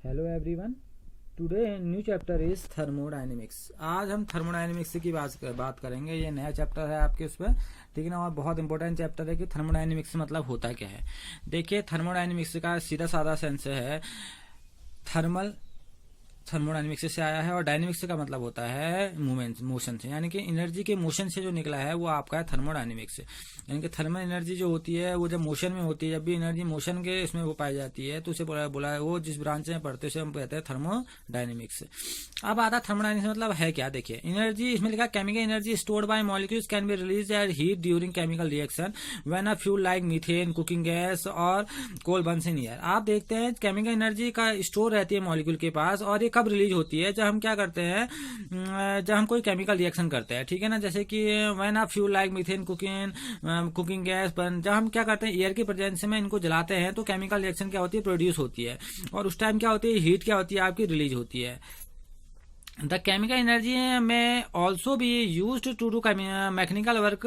Hello everyone. Today new chapter is thermodynamics. आज हम thermodynamics की बात करेंगे। ये नया चैप्टर है आपके उस पर, ठीक है ना। और बहुत इंपॉर्टेंट चैप्टर है कि थर्मोडायनेमिक्स मतलब होता क्या है। देखिए, थर्मोडायनेमिक्स का सीधा साधा सेंस है थर्मल। थर्मोडायनेमिक्स से आया है और डायनेमिक्स का मतलब होता है मूवमेंट, मोशन से, यानी कि एनर्जी के मोशन से जो निकला है वो आपका है थर्मोडायनेमिक्स। यानी कि थर्मल एनर्जी जो होती है वो जब मोशन में होती है, जब भी एनर्जी मोशन के इसमें वो पाई जाती है तो उसे बोला है वो जिस ब्रांच में पढ़ते हैं हम कहते हैं थर्मोडायनेमिक्स। अब आता है थर्मोडायनेमिक्स मतलब है क्या। देखिए, एनर्जी इसमें लिखा chemical energy stored bye molecules can be release at heat during chemical reaction when a fuel like methane, cooking gas और कोल बर्न्स इन एयर। आप देखते हैं केमिकल एनर्जी का स्टोर रहती है मॉलिक्यूल के पास, और ये कब रिलीज होती है, जब हम क्या करते हैं, जब हम कोई केमिकल रिएक्शन करते हैं, ठीक है ना। जैसे कि when a fuel like methane, cooking gas burn, जब हम क्या करते हैं एयर की प्रेजेंस में इनको जलाते हैं तो केमिकल रिएक्शन क्या होती है, प्रोड्यूस होती है, और उस टाइम क्या होती है, हीट क्या होती है आपकी, रिलीज होती है। The chemical energy may also be used to do mechanical work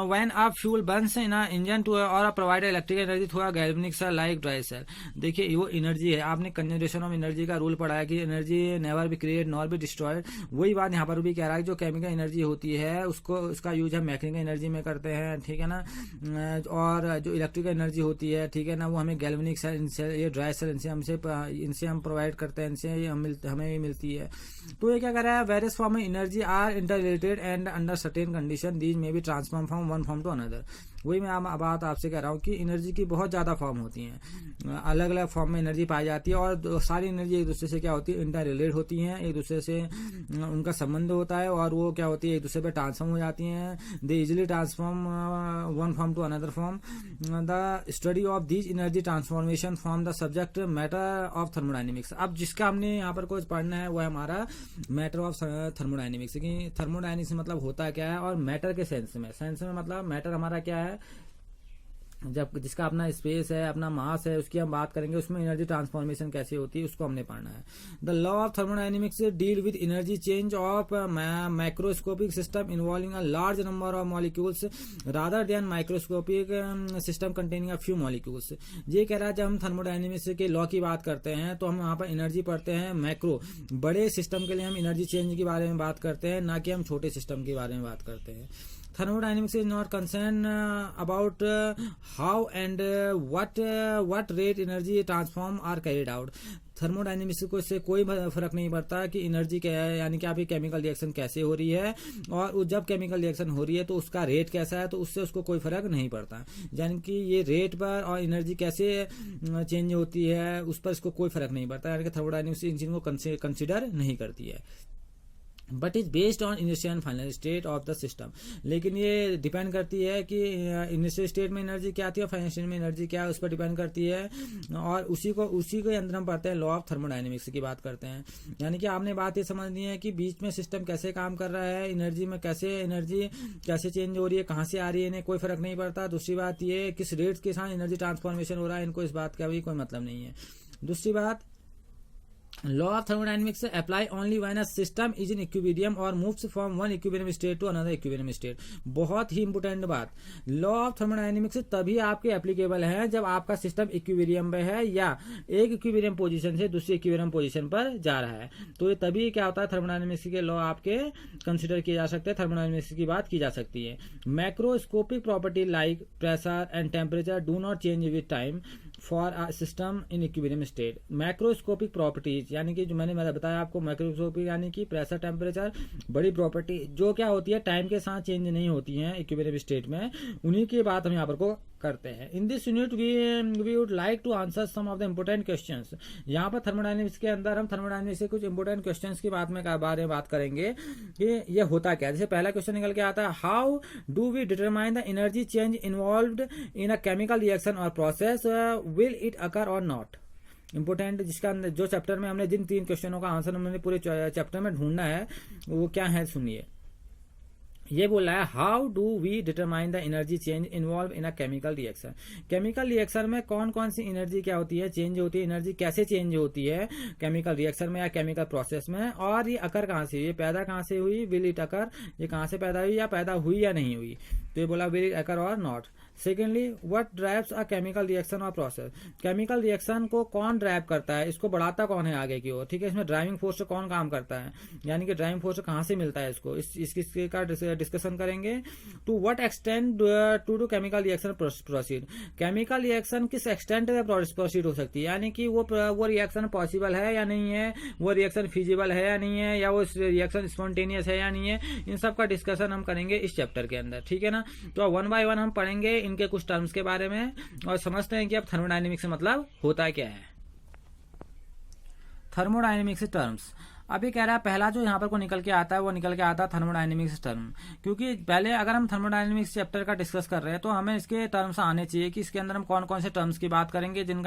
when a fuel burns in a engine to or provide electrical energy through a galvanic cell like dry cell। देखिए, वो energy है, आपने conservation of energy का rule पढ़ा है कि energy never be create nor be destroyed. वही बात यहाँ पर भी कह रहा है, जो केमिकल एनर्जी होती है उसको उसका यूज हम मैकेनिकल एनर्जी में करते हैं, ठीक है ना। और जो इलेक्ट्रिकल एनर्जी होती है, ठीक है ना, वो हमें गैल्वेनिक सेल, ये ड्राई सेल, इनसे हम प्रोवाइड करते हैं, इनसे हमें मिलती है। तो ये क्या कर रहा है, वेरियस फॉर्म में energy are interrelated and under certain condition these may be transform from one form to another. वही मैं बात आपसे कह रहा हूँ कि एनर्जी की बहुत ज्यादा फॉर्म होती हैं, अलग अलग फॉर्म में एनर्जी पाई जाती है, और सारी एनर्जी एक दूसरे से क्या होती है, इंटर रिलेट होती हैं, एक दूसरे से उनका संबंध होता है, और वो क्या होती है, एक दूसरे पे ट्रांसफॉर्म हो जाती हैं। They easily transform one form to another form. The study of these energy transformation form the subject matter of thermodynamics. अब जिसका हमने यहाँ पर कुछ पढ़ना है वो है हमारा मैटर ऑफ थर्मोडायनेमिक्स। कि थर्मोडायनेमिक्स मतलब होता क्या है, और मैटर के सेंस में मतलब मैटर हमारा क्या है, जब जिसका अपना स्पेस है, अपना मास है, उसकी हम बात करेंगे, उसमें एनर्जी ट्रांसफॉर्मेशन कैसे होती है उसको हमने पढ़ना है। The law of thermodynamics deal with energy change of macroscopic system involving a large number of molecules rather than microscopic system containing a few molecules. ये कह रहा है, जब हम थर्मोडायनेमिक्स के लॉ की बात करते हैं तो हम वहां पर एनर्जी पढ़ते हैं मैक्रो, बड़े सिस्टम के लिए हम एनर्जी चेंज के बारे में बात करते हैं, ना कि हम छोटे सिस्टम के बारे में बात करते हैं। Thermodynamics is not concerned about how and what rate energy transform are carried out। Thermodynamics को से कोई फर्क नहीं पड़ता कि एनर्जी क्या है, यानी कि आपकी केमिकल रिएक्शन कैसे हो रही है, और जब केमिकल रिएक्शन हो रही है तो उसका रेट कैसा है, तो उससे उसको कोई फर्क नहीं पड़ता। यानी कि ये रेट पर और एनर्जी कैसे चेंज होती है उस पर इसको कोई फर्क नहीं पड़ता, यानी कि थर्मोडायनेमिक्स इन चीजों को कंसिडर नहीं करती है। But is based on initial and final state of the system. लेकिन ये डिपेंड करती है कि इनिशियल स्टेट में एनर्जी क्या आती है और फाइनल स्टेट में एनर्जी क्या है, उस पर डिपेंड करती है। और उसी के अंदर हम पढ़ते हैं लॉ ऑफ थर्मोडायनेमिक्स की बात करते हैं। यानी कि आपने बात ये समझनी है कि बीच में सिस्टम कैसे काम कर रहा है, एनर्जी में एनर्जी कैसे चेंज हो रही है, कहाँ से आ रही है, इन्हें कोई फर्क नहीं पड़ता। दूसरी बात ये किस रेट के साथ एनर्जी ट्रांसफॉर्मेशन हो रहा है, इनको इस बात का भी कोई मतलब नहीं है। दूसरी बात, law of thermodynamics apply only when a system is in equilibrium और moves from one equilibrium state to another equilibrium state. बहुत ही इंपोर्टेंट बात, लॉ ऑफ थर्मोडायनेमिक्स तभी आपके एप्लीकेबल है जब आपका सिस्टम इक्विलिब्रियम में है या एक इक्विलिब्रियम पोजीशन से दूसरी इक्विलिब्रियम पोजीशन पर जा रहा है, तो ये तभी क्या होता है, थर्मोडायनेमिक्स के लॉ आपके कंसिडर किए जा सकते हैं, थर्मोडायनेमिक्स की बात की जा सकती है। Macroscopic property like pressure and temperature do not change with time for a system in equilibrium state. Macroscopic properties यानी कि जो मैंने बताया आपको, माइक्रोस्कोपिक यानी कि प्रेशर, टेम्परेचर, बड़ी प्रॉपर्टी जो क्या होती है टाइम के साथ चेंज नहीं होती हैं इक्विलिब्रियम स्टेट में, उन्हीं की बात हम यहाँ पर को करते हैं। In this unit we would like to answer some of the important questions. यहाँ पर थर्मोडायनेमिक्स के अंदर हम थर्मोडायनेमिक्स से कुछ इंपोर्टेंट क्वेश्चंस की बारे में बात करेंगे कि ये होता क्या है। जैसे पहला क्वेश्चन निकल के आता है, how do we determine the energy change involved in a chemical reaction or process, will it occur or not. Important, जिसका जो चैप्टर में हमने जिन 3 क्वेश्चनों का आंसर हमने पूरे चैप्टर में ढूंढना है वो क्या है, सुनिए। ये बोला है, how do we determine the energy change involve in a chemical reaction. Chemical reaction में कौन कौन सी एनर्जी क्या होती है, चेंज होती है, एनर्जी कैसे चेंज होती है केमिकल रिएक्शन में या केमिकल प्रोसेस में, और ये अकर कहाँ से हुई, ये पैदा कहाँ से हुई, विल इट अकर, ये कहाँ से पैदा हुई या पैदा हुई या नहीं हुई। तो ये बोला will it occur or not. Secondly what drives a chemical reaction or process, chemical reaction को कौन ड्राइव करता है, इसको बढ़ाता कौन है आगे की ओर, ठीक है, इसमें ड्राइविंग फोर्स से कौन काम करता है, यानी कि ड्राइविंग फोर्स कहां से मिलता है इसको, इसके का डिस्कशन करेंगे। To what extent to do chemical reaction proceed, chemical reaction किस एक्सटेंट में प्रोसीड हो सकती है, यानी कि वो रिएक्शन पॉसिबल है या नहीं है, वो रिएक्शन फिजिबल है या नहीं है, या वो रिएक्शन स्पॉन्टेनियस है या नहीं है, इन सब का डिस्कशन हम करेंगे इस चैप्टर के अंदर, ठीक है ना। तो वन बाय वन हम पढ़ेंगे इनके कुछ टर्म्स के बारे में और समझते हैं कि अब थर्मोडायनेमिक्स से मतलब होता क्या है। थर्मोडायनेमिक्स टर्म्स, अभी कह रहा है पहला जो यहाँ पर को निकल के आता है वो निकल के आता है थर्मोडायनेमिक्स टर्म, क्योंकि पहले अगर हम थर्मोडायनेमिक्स चैप्टर का डिस्कस कर रहे हैं तो हमें इसके टर्म्स आने चाहिए कि इसके अंदर हम कौन कौन से टर्म्स की बात करेंगे, जिन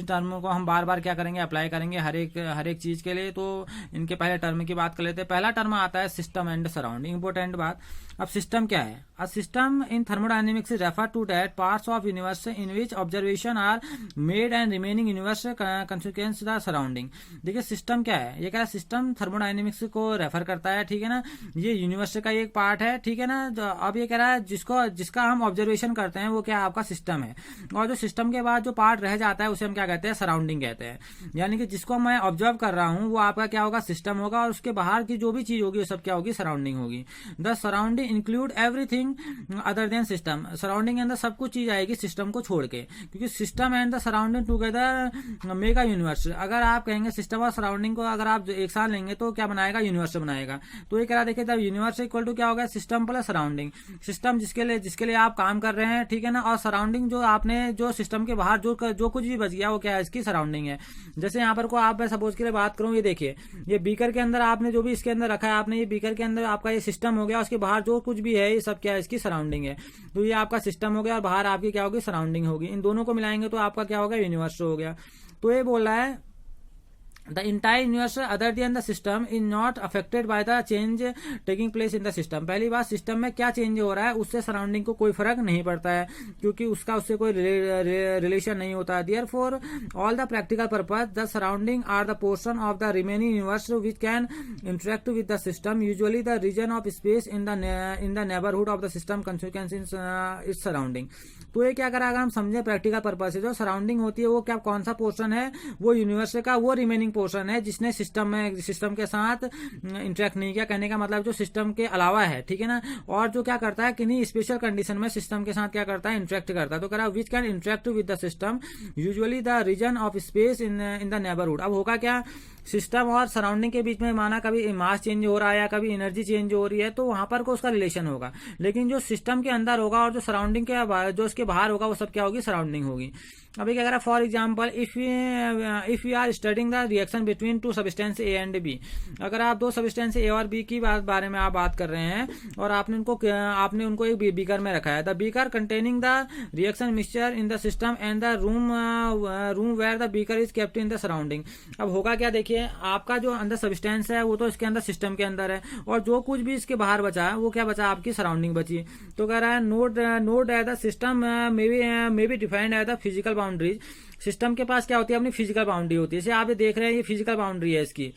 टर्मों को हम बार बार क्या करेंगे, अप्लाई करेंगे हर एक चीज के लिए। तो इनके पहले टर्म की बात कर लेते हैं। पहला टर्म आता है सिस्टम एंड सराउंडिंग, इंपोर्टेंट बात। अब सिस्टम क्या है, a system in thermodynamics refer to that parts of universe in which observation are made and remaining universe consequence the surrounding. देखिए सिस्टम क्या है, ये कह रहा है सिस्टम थर्मोडायनेमिक्स को रेफर करता है, ठीक है ना, ये यूनिवर्स का एक पार्ट है, ठीक है ना। अब ये कह रहा है जिसका हम ऑब्जर्वेशन करते हैं वो क्या आपका सिस्टम है, और जो सिस्टम के बाद जो पार्ट रह जाता है उसे हम क्या कहते हैं, सराउंडिंग कहते हैं। यानी कि जिसको मैं ऑब्जर्व कर रहा हूं वो आपका क्या होगा, सिस्टम होगा, और उसके बाहर की जो भी चीज होगी वो सब क्या होगी, सराउंडिंग होगी। The surrounding include everything other than system, surrounding के अंदर सब कुछ चीज आएगी सिस्टम को छोड़ के, क्योंकि system and the surrounding together make a universe. अगर आप कहेंगे सिस्टम और सराउंडिंग को अगर आप एक साथ लेंगे तो क्या बनाएगा, यूनिवर्स बनाएगा। तो ये कह रहा देखिए तब यूनिवर्स इक्वल टू क्या होगा, सिस्टम प्लस सराउंडिंग। सिस्टम जिसके लिए आप काम कर रहे हैं, ठीक है ना, और सराउंडिंग जो आपने जो सिस्टम के बाहर जो कुछ भी बच गया वो क्या है, इसकी सराउंडिंग है। जैसे यहाँ पर को आप मैं सपोज के लिए बात करूं, ये देखिए ये बीकर के अंदर आपने जो भी इसके अंदर रखा है, आपने ये बीकर के अंदर आपका ये सिस्टम हो गया, उसके बाहर जो कुछ भी है ये सब क्या है, इसकी सराउंडिंग है। तो ये आपका सिस्टम हो गया और बाहर आपकी क्या होगी, सराउंडिंग होगी। इन दोनों को मिलाएंगे तो आपका क्या होगा, यूनिवर्स हो गया। तो ये बोल रहा है the entire universe other than the system is not affected by the change taking place in the system। पहली बात, सिस्टम में क्या चेंज हो रहा है उससे सराउंडिंग को कोई फर्क नहीं पड़ता है, क्योंकि उसका उससे कोई रिलेशन नहीं होता। Therefore all the practical purpose the surrounding are the portion of the remaining universe which can interact with the system, usually the region of space in the neighborhood of the system consequence its surrounding। तो ये क्या करा, अगर हम समझे practical purpose से, जो surrounding होती है वो क्या कौन सा पोर्शन है, वो यूनिवर्स का वो रिमेनिंग पोर्शन है जिसने सिस्टम के साथ इंटरेक्ट नहीं किया। कहने का मतलब जो सिस्टम के अलावा है, ठीक है ना, और जो क्या करता है किन्हीं स्पेशल कंडीशन में सिस्टम के साथ क्या करता है, इंटरेक्ट करता है। तो कह रहा which can interact with the system usually the region of space in the neighbourhood. अब होगा क्या, सिस्टम और सराउंडिंग के बीच में माना कभी मास चेंज हो रहा है या कभी एनर्जी चेंज हो रही है तो वहां पर को उसका रिलेशन होगा, लेकिन जो सिस्टम के अंदर होगा और जो सराउंडिंग के जो उसके बाहर होगा वो सब क्या होगी, सराउंडिंग होगी। अभी क्या कह रहा है, for example if you are studying the reaction between two substance A and B, अगर आप दो सब्सटेंस ए और बी की बारे में आप बात कर रहे हैं और आपने उनको एक बीकर में रखा है। The beaker containing the reaction mixture in the system and the room where the beaker is kept in the surrounding. अब होगा क्या, देखिए आपका जो अंदर सब्सटेंस है वो तो इसके अंदर सिस्टम के अंदर है, और जो कुछ भी इसके बाहर बचा है वो क्या बचा, आपकी सराउंडिंग बची। तो कह रहा है note at the system may be defined at the physical boundaries. System के पास क्या होती है, अपनी फिजिकल बाउंड्री होती है। जैसे आप ये देख रहे हैं ये फिजिकल बाउंड्री है इसकी,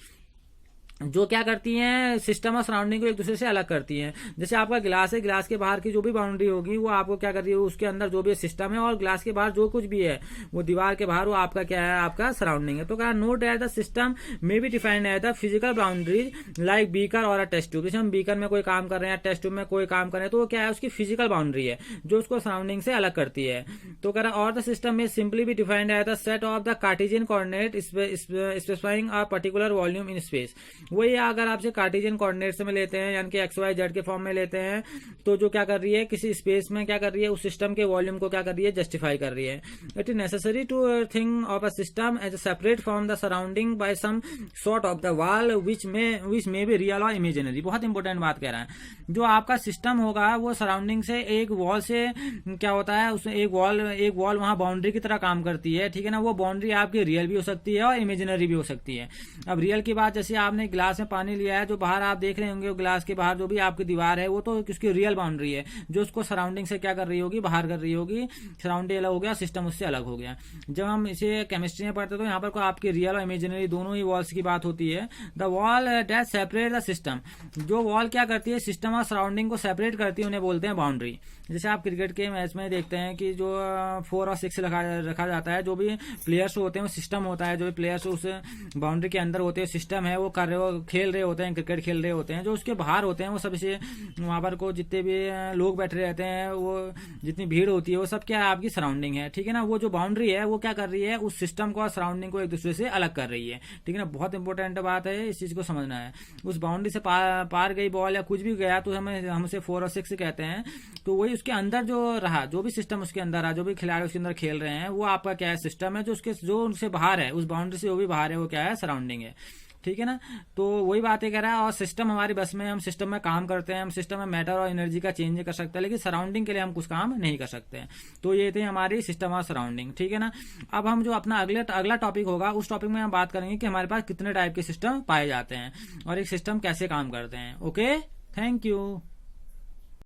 जो क्या करती हैं, सिस्टम और सराउंडिंग को एक दूसरे से अलग करती हैं। जैसे आपका गिलास है, गिलास के बाहर की जो भी बाउंड्री होगी वो आपको क्या कर रही है, उसके अंदर जो भी सिस्टम है, और गिलास के बाहर जो कुछ भी है वो दीवार के बाहर वो आपका क्या है, आपका सराउंडिंग है। तो कहा note at the system may be defined at the physical boundaries like beaker और अ टेस्ट ट्यूब। जैसे हम बीकर में कोई काम कर रहे हैं, टेस्ट ट्यूब में कोई काम कर रहे हैं, तो वो क्या है, उसकी फिजिकल बाउंड्री है जो उसको सराउंडिंग से अलग करती है। तो कह रहा और द सिस्टम में सिंपली भी defined at the set of the Cartesian coordinate specifying a particular volume in space. वही अगर आपसे कार्टेशियन कोऑर्डिनेट्स में लेते हैं, यानी कि एक्स वाई जेड के फॉर्म में लेते हैं, तो जो क्या कर रही है, किसी स्पेस में क्या कर रही है, उस सिस्टम के वॉल्यूम को क्या कर रही है, जस्टिफाई कर रही है। It is necessary to think of a system as separate from the surrounding by some sort of the wall which may be real or imaginary. बहुत इंपॉर्टेंट बात कह रहा है, जो आपका सिस्टम होगा वो सराउंडिंग से एक वॉल से क्या होता है, उसमें एक वॉल वहां बाउंड्री की तरह काम करती है, ठीक है ना। वो बाउंड्री आपकी रियल भी हो सकती है और इमेजिनरी भी हो सकती है। अब रियल की बात, जैसे आपने गिलास में पानी लिया है, जो बाहर आप देख रहे होंगे गिलास के बाहर जो भी आपकी दीवार है वो तो उसकी रियल बाउंड्री है, जो उसको सराउंडिंग से क्या कर रही होगी, बाहर कर रही होगी। सराउंडिंग अलग हो गया, सिस्टम उससे अलग हो गया। जब हम इसे केमिस्ट्री में पढ़ते तो यहाँ पर आपकी रियल और इमेजिनरी दोनों ही वॉल्स की बात होती है। The wall that separate the system, जो वॉल क्या करती है, सिस्टम और सराउंडिंग को सेपरेट करती है, उन्हें बोलते हैं बाउंड्री। जैसे आप क्रिकेट के मैच में देखते हैं कि जो 4 और 6 रखा जाता है, जो भी प्लेयर्स होते हैं वो सिस्टम होता है, जो भी प्लेयर्स उस बाउंड्री के अंदर होते हैं सिस्टम है, वो खेल रहे होते हैं, क्रिकेट खेल रहे होते हैं। जो उसके बाहर होते हैं वो सब इसे वहां पर को जितने भी लोग बैठे रहते हैं, वो जितनी भीड़ होती है वो सब क्या है, आपकी सराउंडिंग है, ठीक है ना। वो जो बाउंड्री है वो क्या कर रही है, उस सिस्टम को और सराउंडिंग को एक दूसरे से अलग कर रही है, ठीक है ना। बहुत इंपॉर्टेंट बात है, इस चीज को समझना है। उस बाउंड्री से पार गई बॉल या कुछ भी गया तो हमसे 4 और 6 कहते हैं। तो वही उसके अंदर जो रहा, जो भी सिस्टम उसके अंदर रहा, जो भी खिलाड़ी उसके अंदर खेल रहे हैं, वो आपका क्या है, सिस्टम है। जो उनसे बाहर है, उस बाउंड्री से वो भी बाहर है, वो क्या है, सराउंडिंग है, ठीक है ना। तो वही बातें कह रहा है। और सिस्टम हमारी बस में, हम सिस्टम में काम करते हैं, हम सिस्टम में मैटर और एनर्जी का चेंज कर सकते हैं, लेकिन सराउंडिंग के लिए हम कुछ काम नहीं कर सकते हैं। तो ये थी हमारी सिस्टम और सराउंडिंग, ठीक है ना। अब हम जो अपना अगला टॉपिक होगा, उस टॉपिक में हम बात करेंगे कि हमारे पास कितने टाइप के सिस्टम पाए जाते हैं और एक सिस्टम कैसे काम करते हैं। Okay, thank you.